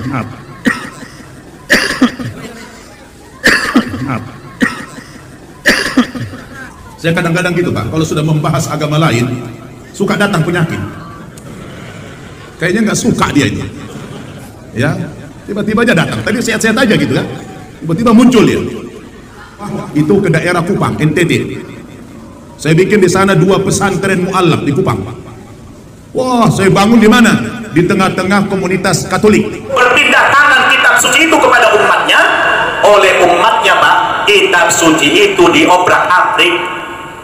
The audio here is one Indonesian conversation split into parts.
Maaf. Maaf. Saya kadang-kadang gitu Pak, kalau sudah membahas agama lain, suka datang penyakit. Kayaknya nggak suka dia ini. Ya, tiba-tiba aja datang. Tadi sehat-sehat aja gitu kan. Tiba-tiba muncul dia. Itu ke daerah Kupang, NTT. Saya bikin di sana 2 pesantren mu'allaf di Kupang. Wah, saya bangun di mana? Di tengah-tengah komunitas Katolik. Berpindah tangan kitab suci itu kepada umatnya, oleh umatnya Pak, kitab suci itu diobrak-abrik,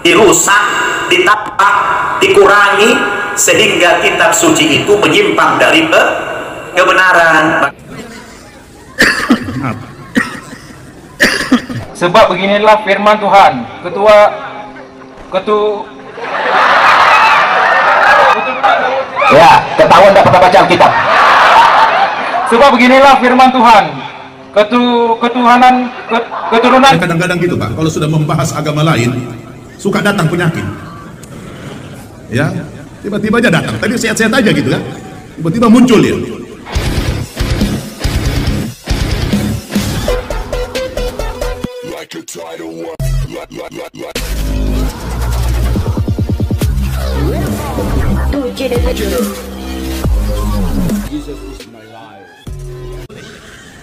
dirusak, ditapak, dikurangi, sehingga kitab suci itu menyimpang dari kebenaran. Sebab beginilah firman Tuhan, Ya, ketahuan dapat baca Alkitab. sebab beginilah firman Tuhan, keturunan. Kadang-kadang gitu Pak, kalau sudah membahas agama lain, suka datang penyakit. Ya, tiba-tiba aja datang. Tadi sehat-sehat aja gitu kan. Tiba-tiba muncul dia.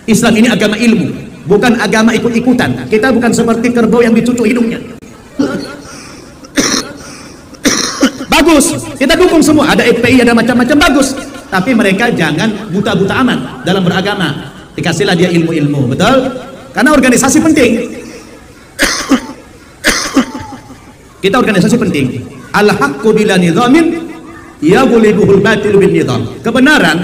Islam ini agama ilmu, bukan agama ikut-ikutan. Kita bukan seperti kerbau yang dicucuk hidungnya. Bagus, kita dukung semua. Ada FPI, ada macam-macam, bagus. Tapi mereka jangan buta-buta amat dalam beragama. Dikasihlah dia ilmu-ilmu, betul? Karena organisasi penting. Kita organisasi penting. Al-haqqu bila nizamin yaghlibuhul batil bin nizam. Kebenaran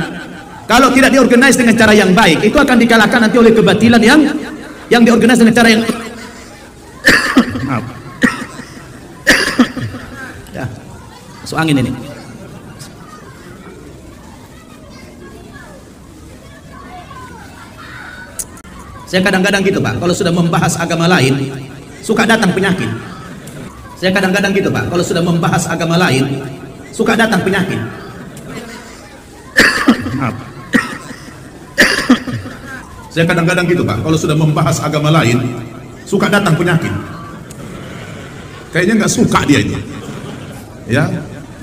kalau tidak diorganize dengan cara yang baik, itu akan dikalahkan nanti oleh kebatilan yang diorganize dengan cara yang maaf. Ya, masuk angin ini. Saya kadang-kadang gitu Pak, kalau sudah membahas agama lain, suka datang penyakit. Saya kadang-kadang gitu Pak, kalau sudah membahas agama lain, suka datang penyakit. Maaf. Saya kadang-kadang gitu Pak, kalau sudah membahas agama lain, suka datang penyakit. Kayaknya nggak suka dia ini. Ya,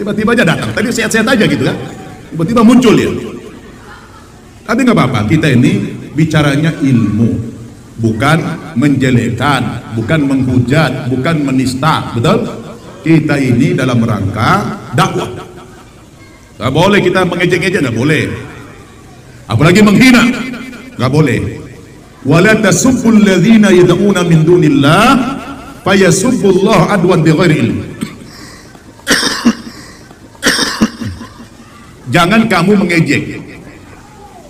tiba-tiba aja datang. Tadi sehat-sehat aja gitu kan. Tiba-tiba muncul dia. Tapi nggak apa-apa, kita ini bicaranya ilmu, bukan menjelekkan, bukan menghujat, bukan menista, betul? Kita ini dalam rangka dakwah. Nggak boleh kita mengejek-ejek, nggak boleh. Apalagi menghina, nggak boleh. Wala tasubbul ladzina yad'una min dunillah fayasubbullah adwan bighairi ilm. Jangan kamu mengejek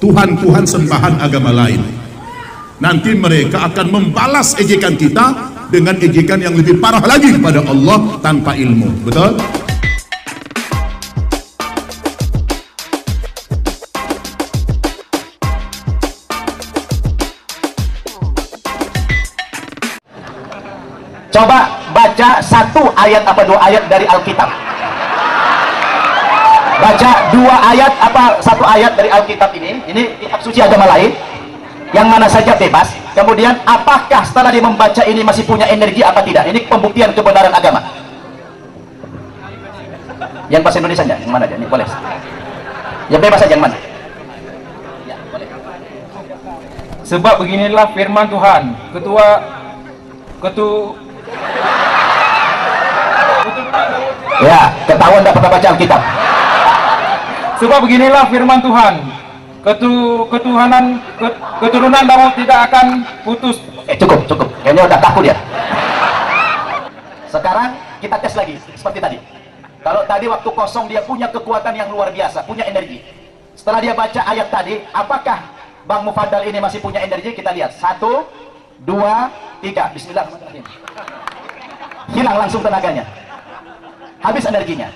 Tuhan-Tuhan sembahan agama lain. Nanti mereka akan membalas ejekan kita dengan ejekan yang lebih parah lagi kepada Allah tanpa ilmu. Betul? Coba baca 1 ayat apa 2 ayat dari Alkitab. Baca 2 ayat apa 1 ayat dari Alkitab ini kitab suci agama lain, yang mana saja bebas. Kemudian apakah setelah dia membaca ini masih punya energi apa tidak? Ini pembuktian kebenaran agama. Yang bahasa Indonesia aja, yang mana aja? Ini boleh. Yang bebas aja, yang mana? Ya, boleh. Sebab beginilah firman Tuhan, Ya, ketahuan dapat baca Alkitab. sebab beginilah firman Tuhan, keturunan Daud tidak akan putus. Cukup. Kayaknya udah takut ya. Sekarang kita tes lagi seperti tadi. Kalau tadi waktu kosong dia punya kekuatan yang luar biasa, punya energi. Setelah dia baca ayat tadi, apakah Bang Mufaddal ini masih punya energi? Kita lihat. 1, 2, 3. Bismillahirrahmanirrahim. Hilang langsung tenaganya. Habis energinya.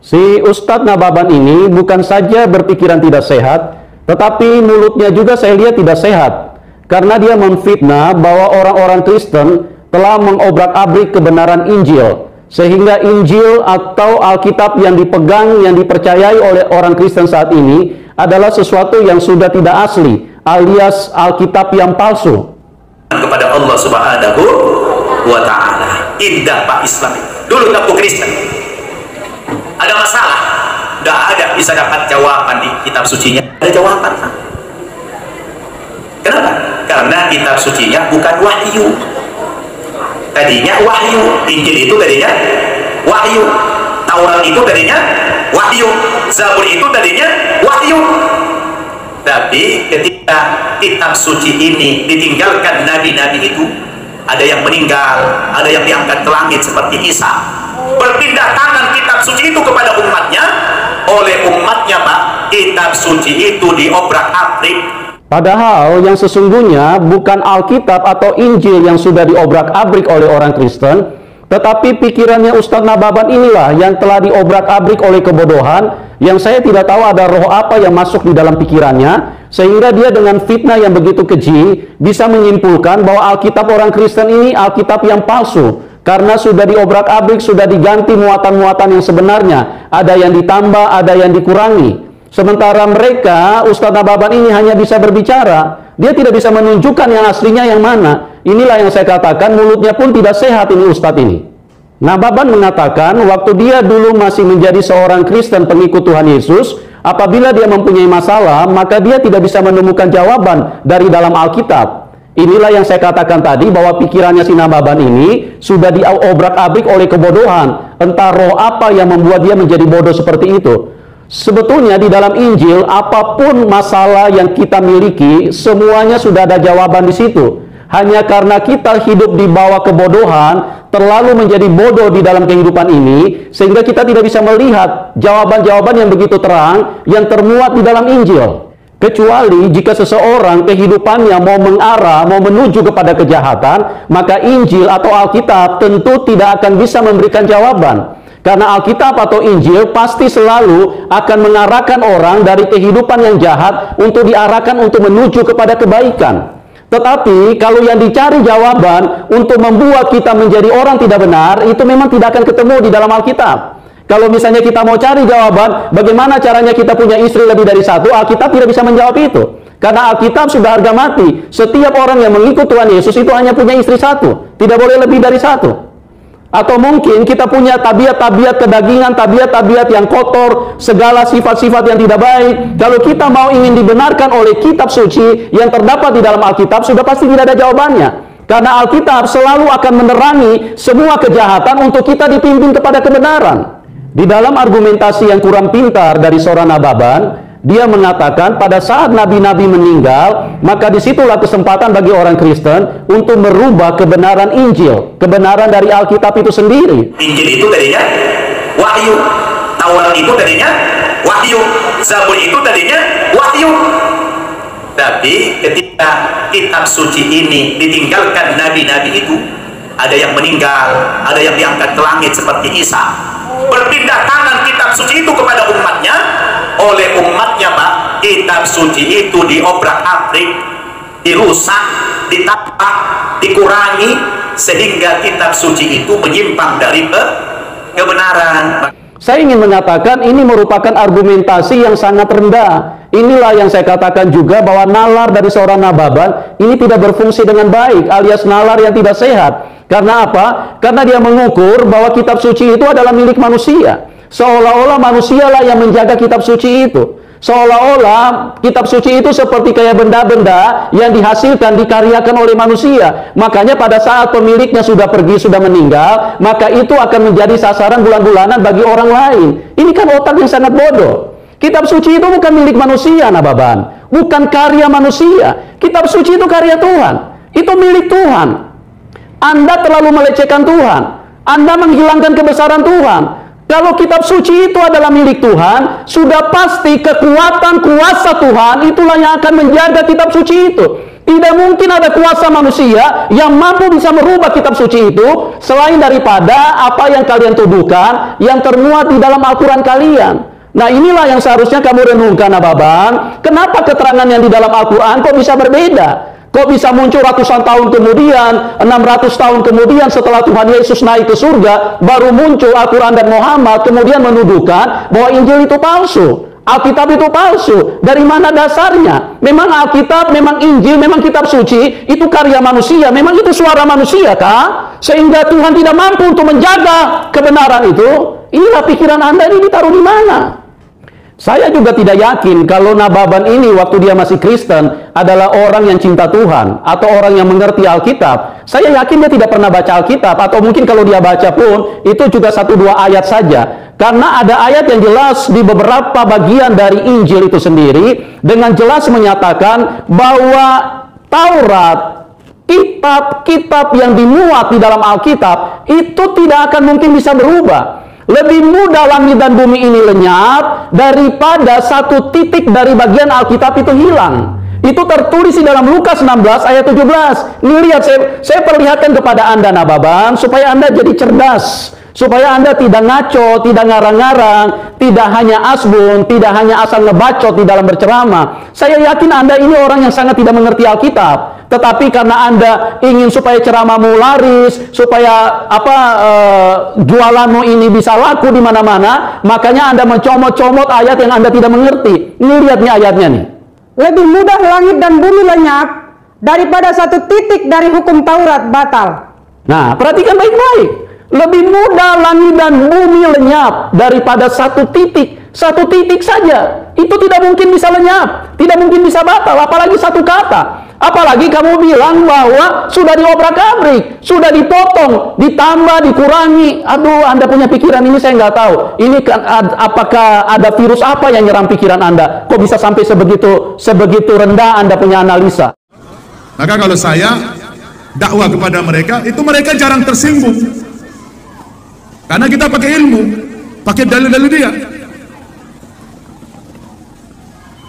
Si Ustadz Nababan ini bukan saja berpikiran tidak sehat, tetapi mulutnya juga saya lihat tidak sehat. Karena dia memfitnah bahwa orang-orang Kristen telah mengobrak-abrik kebenaran Injil. Sehingga Injil atau Alkitab yang dipegang, yang dipercayai oleh orang Kristen saat ini adalah sesuatu yang sudah tidak asli, alias Alkitab yang palsu. Kepada Allah Subhanahu wa Ta'ala. Indah Pak Islam. Dulu aku Kristen, ada masalah, tidak ada bisa dapat jawaban di kitab sucinya. Ada jawaban, Pak. Kenapa? Karena kitab sucinya bukan wahyu. Tadinya wahyu, Injil itu tadinya wahyu, Taurat itu tadinya wahyu, Zabur itu tadinya wahyu. Tapi ketika kitab suci ini ditinggalkan nabi-nabi itu, ada yang meninggal, ada yang diangkat ke langit seperti Isa. Berpindah tangan kitab suci itu kepada umatnya. Oleh umatnya, Pak, kitab suci itu diobrak-abrik. Padahal yang sesungguhnya bukan Alkitab atau Injil yang sudah diobrak-abrik oleh orang Kristen, tetapi pikirannya Ustadz Nababan inilah yang telah diobrak-abrik oleh kebodohan, yang saya tidak tahu ada roh apa yang masuk di dalam pikirannya, sehingga dia dengan fitnah yang begitu keji bisa menyimpulkan bahwa Alkitab orang Kristen ini Alkitab yang palsu, karena sudah diobrak-abrik, sudah diganti muatan-muatan yang sebenarnya, ada yang ditambah, ada yang dikurangi. Sementara mereka, Ustadz Nababan ini hanya bisa berbicara, dia tidak bisa menunjukkan yang aslinya yang mana. Inilah yang saya katakan, mulutnya pun tidak sehat ini Ustadz ini. Nababan mengatakan, waktu dia dulu masih menjadi seorang Kristen pengikut Tuhan Yesus, apabila dia mempunyai masalah, maka dia tidak bisa menemukan jawaban dari dalam Alkitab. Inilah yang saya katakan tadi, bahwa pikirannya si Nababan ini sudah diobrak-abrik oleh kebodohan. Entah roh apa yang membuat dia menjadi bodoh seperti itu. Sebetulnya di dalam Injil, apapun masalah yang kita miliki, semuanya sudah ada jawaban di situ. Hanya karena kita hidup di bawah kebodohan, terlalu menjadi bodoh di dalam kehidupan ini, sehingga kita tidak bisa melihat jawaban-jawaban yang begitu terang yang termuat di dalam Injil. Kecuali jika seseorang kehidupannya mau mengarah, mau menuju kepada kejahatan, maka Injil atau Alkitab tentu tidak akan bisa memberikan jawaban. Karena Alkitab atau Injil pasti selalu akan mengarahkan orang dari kehidupan yang jahat untuk diarahkan untuk menuju kepada kebaikan. Tetapi kalau yang dicari jawaban untuk membuat kita menjadi orang tidak benar, itu memang tidak akan ketemu di dalam Alkitab. Kalau misalnya kita mau cari jawaban bagaimana caranya kita punya istri lebih dari satu, Alkitab tidak bisa menjawab itu. Karena Alkitab sudah harga mati. Setiap orang yang mengikut Tuhan Yesus itu hanya punya istri satu, tidak boleh lebih dari satu. Atau mungkin kita punya tabiat-tabiat kedagingan, tabiat-tabiat yang kotor, segala sifat-sifat yang tidak baik. Kalau kita mau ingin dibenarkan oleh kitab suci yang terdapat di dalam Alkitab, sudah pasti tidak ada jawabannya. Karena Alkitab selalu akan menerangi semua kejahatan untuk kita dipimpin kepada kebenaran. Di dalam argumentasi yang kurang pintar dari seorang Nababan, dia mengatakan pada saat nabi-nabi meninggal, maka disitulah kesempatan bagi orang Kristen untuk merubah kebenaran Injil, kebenaran dari Alkitab itu sendiri. Injil itu tadinya wahyu, Taurat itu tadinya wahyu, Zabur itu tadinya wahyu. Tapi ketika kitab suci ini ditinggalkan nabi-nabi itu, ada yang meninggal, ada yang diangkat ke langit seperti Isa. Berpindah tangan kitab suci itu kepada umatnya. Oleh umatnya, Pak, kitab suci itu diobrak-abrik, dirusak, ditambah, dikurangi, sehingga kitab suci itu menyimpang dari kebenaran. Saya ingin mengatakan ini merupakan argumentasi yang sangat rendah. Inilah yang saya katakan juga bahwa nalar dari seorang Nababan ini tidak berfungsi dengan baik, alias nalar yang tidak sehat. Karena apa? Karena dia mengukur bahwa kitab suci itu adalah milik manusia. Seolah-olah manusialah yang menjaga kitab suci itu. Seolah-olah kitab suci itu seperti kayak benda-benda yang dihasilkan, dikaryakan oleh manusia. Makanya pada saat pemiliknya sudah pergi, sudah meninggal, maka itu akan menjadi sasaran bulan-bulanan bagi orang lain. Ini kan otak yang sangat bodoh. Kitab suci itu bukan milik manusia, Nababan. Bukan karya manusia. Kitab suci itu karya Tuhan. Itu milik Tuhan. Anda terlalu melecehkan Tuhan. Anda menghilangkan kebesaran Tuhan. Kalau kitab suci itu adalah milik Tuhan, sudah pasti kekuatan kuasa Tuhan itulah yang akan menjaga kitab suci itu. Tidak mungkin ada kuasa manusia yang mampu bisa merubah kitab suci itu selain daripada apa yang kalian tuduhkan yang termuat di dalam Al-Quran kalian. Nah, inilah yang seharusnya kamu renungkan, Nababan. Kenapa keterangan yang di dalam Al-Quran kok bisa berbeda? Kok bisa muncul ratusan tahun kemudian, 600 tahun kemudian setelah Tuhan Yesus naik ke surga, baru muncul Al-Quran dan Muhammad, kemudian menuduhkan bahwa Injil itu palsu, Alkitab itu palsu. Dari mana dasarnya? Memang Alkitab, memang Injil, memang kitab suci itu karya manusia, memang itu suara manusia kah? Sehingga Tuhan tidak mampu untuk menjaga kebenaran itu. Inilah pikiran Anda ini ditaruh di mana? Saya juga tidak yakin kalau Nababan ini waktu dia masih Kristen adalah orang yang cinta Tuhan atau orang yang mengerti Alkitab. Saya yakin dia tidak pernah baca Alkitab, atau mungkin kalau dia baca pun itu juga 1-2 ayat saja. Karena ada ayat yang jelas di beberapa bagian dari Injil itu sendiri dengan jelas menyatakan bahwa Taurat, kitab-kitab yang dimuat di dalam Alkitab itu tidak akan mungkin bisa berubah. Lebih mudah langit dan bumi ini lenyap daripada satu titik dari bagian Alkitab itu hilang. Itu tertulis di dalam Lukas 16 ayat 17. Ini lihat, saya perlihatkan kepada Anda Nababan supaya Anda jadi cerdas, supaya Anda tidak ngaco, tidak ngarang-ngarang, tidak hanya asbun, tidak hanya asal ngebacot di dalam berceramah. Saya yakin Anda ini orang yang sangat tidak mengerti Alkitab. Tetapi karena Anda ingin supaya ceramahmu laris, supaya jualanmu ini bisa laku di mana-mana, makanya Anda mencomot-comot ayat yang Anda tidak mengerti. Ini lihat nih ayatnya nih. Lebih mudah langit dan bumi lenyap daripada satu titik dari hukum Taurat batal. Nah, perhatikan baik-baik. Lebih mudah langit dan bumi lenyap daripada satu titik. Satu titik saja. Itu tidak mungkin bisa lenyap. Tidak mungkin bisa batal. Apalagi satu kata. Apalagi kamu bilang bahwa sudah diobrak-abrik, sudah dipotong, ditambah, dikurangi. Aduh, Anda punya pikiran ini saya nggak tahu. Ini kan apakah ada virus apa yang nyerang pikiran Anda? Kok bisa sampai sebegitu rendah Anda punya analisa? Maka kalau saya dakwah kepada mereka, itu mereka jarang tersinggung. Karena kita pakai ilmu, pakai dalil-dalil dia.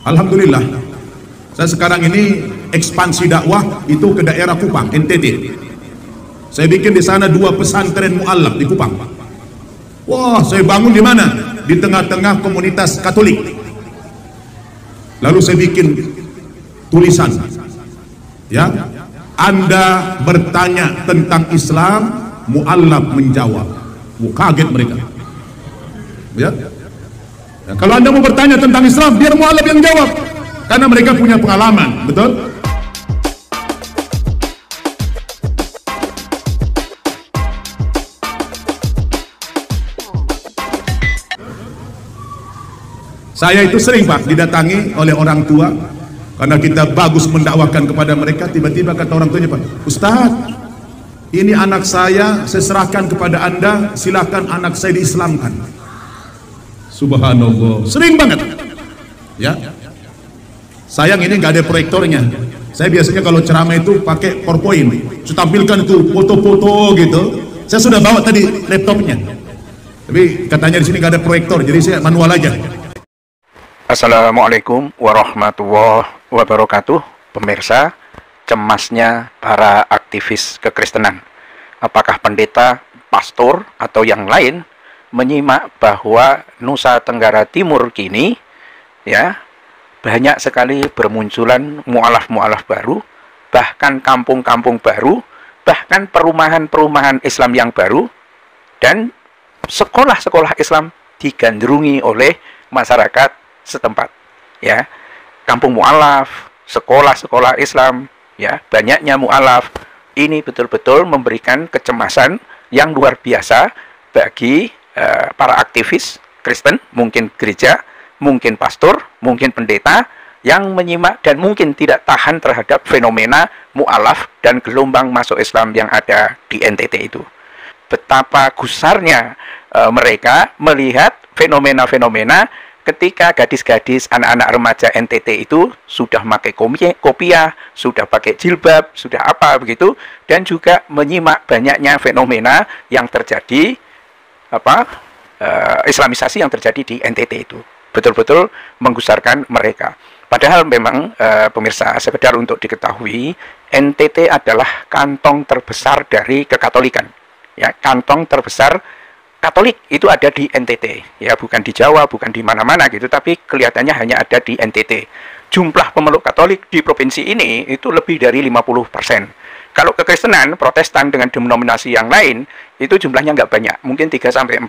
Alhamdulillah. Saya sekarang ini ekspansi dakwah itu ke daerah Kupang, NTT. Saya bikin di sana 2 pesantren mu'allaf di Kupang. Wah, saya bangun di mana? Di tengah-tengah komunitas Katolik. Lalu saya bikin tulisan. Ya, Anda bertanya tentang Islam, mu'allaf menjawab. Kaget mereka. Ya. Kalau Anda mau bertanya tentang Islam, biar mu'allaf yang jawab. Karena mereka punya pengalaman, betul? Saya itu sering Pak didatangi oleh orang tua karena kita bagus mendakwakan kepada mereka. Tiba-tiba kata orang tuanya, Pak, Ustadz, ini anak saya serahkan kepada Anda, silakan anak saya diislamkan. Subhanallah, sering banget. Ya. Sayang ini nggak ada proyektornya. Saya biasanya kalau ceramah itu pakai PowerPoint, saya tampilkan itu foto-foto gitu. Saya sudah bawa tadi laptopnya, tapi katanya di sini nggak ada proyektor, jadi saya manual aja. Assalamualaikum warahmatullahi wabarakatuh. Pemirsa, cemasnya para aktivis kekristenan, apakah pendeta, pastor, atau yang lain menyimak bahwa Nusa Tenggara Timur kini ya banyak sekali bermunculan mu'alaf-mu'alaf baru, bahkan kampung-kampung baru, bahkan perumahan-perumahan Islam yang baru, dan sekolah-sekolah Islam digandrungi oleh masyarakat setempat. Ya, kampung mu'alaf, sekolah-sekolah Islam, ya, banyaknya mu'alaf. Ini betul-betul memberikan kecemasan yang luar biasa bagi para aktivis Kristen, mungkin gereja, mungkin pastor, mungkin pendeta yang menyimak dan mungkin tidak tahan terhadap fenomena mu'alaf dan gelombang masuk Islam yang ada di NTT itu. Betapa gusarnya mereka melihat fenomena-fenomena ketika gadis-gadis, anak-anak remaja NTT itu sudah pakai kopiah, sudah pakai jilbab, sudah apa begitu, dan juga menyimak banyaknya fenomena yang terjadi Islamisasi yang terjadi di NTT itu. Betul-betul menggusarkan mereka. Padahal memang pemirsa, sekedar untuk diketahui, NTT adalah kantong terbesar dari kekatolikan. Ya, kantong terbesar Katolik itu ada di NTT. Ya, bukan di Jawa, bukan di mana-mana gitu, tapi kelihatannya hanya ada di NTT. jumlah pemeluk Katolik di provinsi ini itu lebih dari 50%. Kalau kekristenan, Protestan dengan denominasi yang lain, itu jumlahnya nggak banyak, mungkin 3-4%.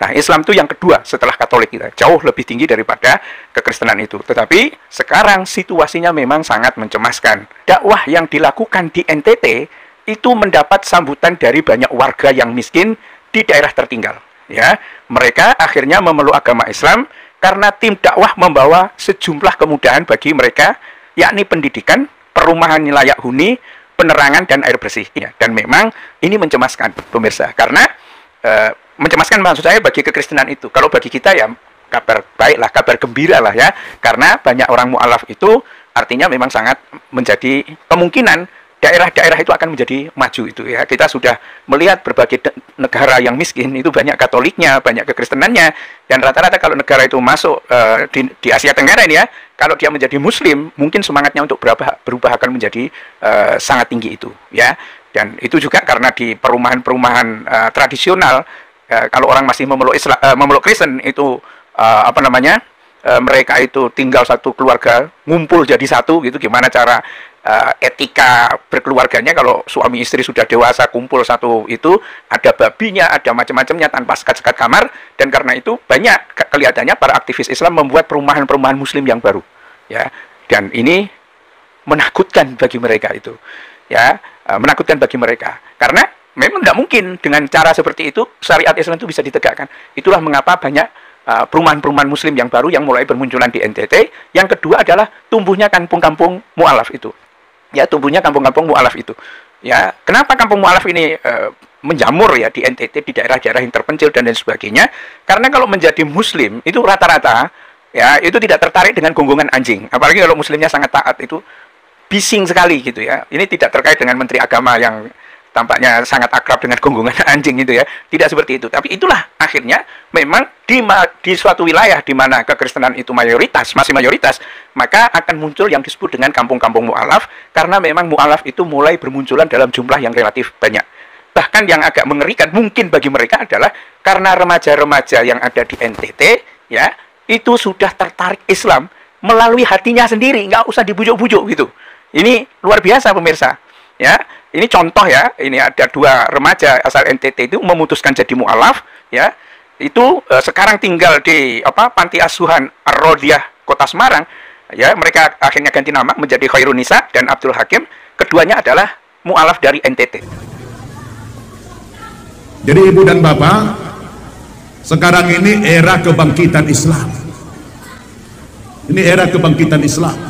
Nah, Islam itu yang kedua setelah Katolik kita, jauh lebih tinggi daripada kekristenan itu. Tetapi sekarang situasinya memang sangat mencemaskan. Dakwah yang dilakukan di NTT itu mendapat sambutan dari banyak warga yang miskin di daerah tertinggal. Ya, mereka akhirnya memeluk agama Islam karena tim dakwah membawa sejumlah kemudahan bagi mereka, yakni pendidikan, perumahan layak huni, penerangan dan air bersih. Ya, dan memang ini mencemaskan pemirsa, karena mencemaskan maksud saya bagi kekristenan itu. Kalau bagi kita ya kabar baik lah, kabar gembira lah ya, karena banyak orang mu'alaf itu artinya memang sangat menjadi kemungkinan daerah-daerah itu akan menjadi maju itu ya. Kita sudah melihat berbagai negara yang miskin itu banyak Katoliknya, banyak kekristenannya, dan rata-rata kalau negara itu masuk di Asia Tenggara ini ya, kalau dia menjadi Muslim, mungkin semangatnya untuk berubah akan menjadi sangat tinggi itu ya. Dan itu juga karena di perumahan-perumahan tradisional, kalau orang masih memeluk Kristen itu mereka itu tinggal satu keluarga, ngumpul jadi satu gitu. Gimana cara etika berkeluarganya kalau suami istri sudah dewasa kumpul satu, itu ada babinya, ada macam-macamnya tanpa sekat-sekat kamar. Dan karena itu banyak kelihatannya para aktivis Islam membuat perumahan-perumahan Muslim yang baru ya. Dan ini menakutkan bagi mereka itu ya, menakutkan bagi mereka karena memang nggak mungkin dengan cara seperti itu syariat Islam itu bisa ditegakkan. Itulah mengapa banyak perumahan-perumahan Muslim yang baru yang mulai bermunculan di NTT. Yang kedua adalah tumbuhnya kampung-kampung mu'alaf itu. Ya, tumbuhnya kampung-kampung mu'alaf itu. Ya, kenapa kampung mu'alaf ini menjamur ya di NTT, di daerah-daerah yang terpencil dan lain sebagainya? Karena kalau menjadi Muslim itu rata-rata ya itu tidak tertarik dengan gonggongan anjing. Apalagi kalau Muslimnya sangat taat, itu bising sekali gitu ya. Ini tidak terkait dengan Menteri Agama yang tampaknya sangat akrab dengan gonggongan anjing itu ya. Tidak seperti itu. Tapi itulah akhirnya memang di suatu wilayah di mana kekristenan itu masih mayoritas, maka akan muncul yang disebut dengan kampung-kampung mu'alaf, karena memang mu'alaf itu mulai bermunculan dalam jumlah yang relatif banyak. Bahkan yang agak mengerikan mungkin bagi mereka adalah karena remaja-remaja yang ada di NTT ya, itu sudah tertarik Islam melalui hatinya sendiri, nggak usah dibujuk-bujuk gitu. Ini luar biasa pemirsa ya. Ini contoh ya, ini ada 2 remaja asal NTT itu memutuskan jadi mu'alaf ya. Itu sekarang tinggal di Panti Asuhan Ar-Rodiyah Kota Semarang ya. Mereka akhirnya ganti nama menjadi Khairunisa dan Abdul Hakim. Keduanya adalah mu'alaf dari NTT. Jadi ibu dan bapak, sekarang ini era kebangkitan Islam. Ini era kebangkitan Islam.